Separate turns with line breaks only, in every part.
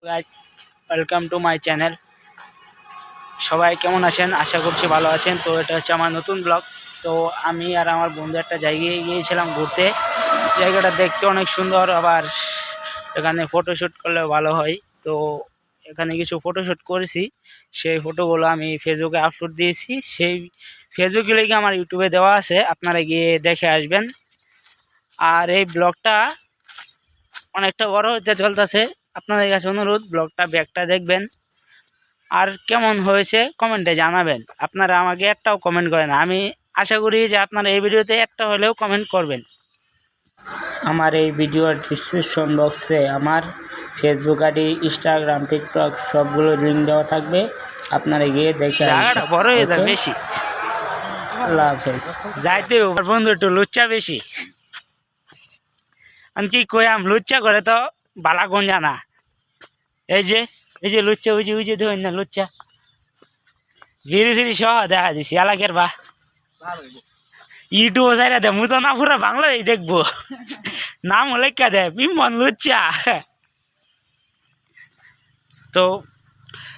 Guys, welcome to my channel. সবাই কেমন আছেন? আশা করছি ভালো আছেন। তো এটা হচ্ছে আমার নতুন ব্লগ। তো আমি আর আমার বন্ধু একটা জায়গায় গিয়েছিলাম ঘুরতে। জায়গাটা দেখতে অনেক সুন্দর, আবার এখানে ফটোশ্যুট করলে ভালো হয়। তো এখানে কিছু ফটোশ্যুট করেছি, সেই ফটোগুলো আমি ফেসবুকে আপলোড দিয়েছি। সেই ফেসবুকে লিখে আমার ইউটিউবে দেওয়া আছে, আপনারা গিয়ে দেখে আসবেন। আর এই ব্লগটা অনেকটা বড় হতে চলতেছে, আপনাদের কাছে অনুরোধ ব্লগটা ব্যাকটা দেখবেন। আর কেমন হয়েছে কমেন্টে জানাবেন। আপনারা আমাকে একটাও কমেন্ট করেন, আমি আশা করি যে আপনারা এই ভিডিওতে একটা হলেও কমেন্ট করবেন। আমার এই ভিডিওর ডিসক্রিপশন বক্সে আমার ফেসবুক আইডি, ইনস্টাগ্রাম, টিকটক সবগুলো লিঙ্ক দেওয়া থাকবে, আপনারা গিয়ে দেখে জায়গাটা বড় হয়ে যায় বেশি। আল্লাহ হাফেজ। যাইতে বন্ধু একটু লুচ্চা বেশি, আমি কি কইয়াম, লুচ্চা করে তো বালা কোন জানা। এই যে লুচ্চা, ওই যে ধরেন না লুচ্চা, ধীরে ধীরে সহ দেখা দিছি এলাকের বা ইউটিউব চাইরা দে মু তো না পুরো বাংলায় দেখবো, নাম লেখা দে বিমন লুচ্চা। তো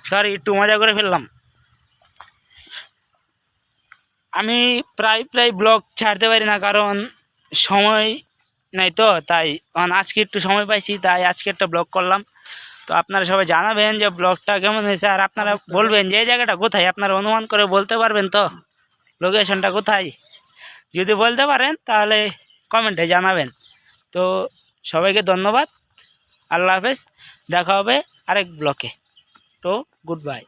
সরি, একটু মজা করে ফেললাম। আমি প্রায় ব্লগ ছাড়তে পারি না, কারণ সময় নাই। তো তাই আজকে একটু সময় পাইছি, তাই আজকে একটা ব্লগ করলাম। তো আপনারা সবাই জানাবেন যে ব্লগটা কেমন হয়েছে, আর আপনারা বলবেন যে এই জায়গাটা কোথায়, আপনারা অনুমান করে বলতে পারবেন তো লোকেশনটা কোথায়। যদি বলতে পারেন তাহলে কমেন্টে জানাবেন। তো সবাইকে ধন্যবাদ, আল্লাহ হাফেজ, দেখা হবে আরেক ব্লগে। তো গুড বাই।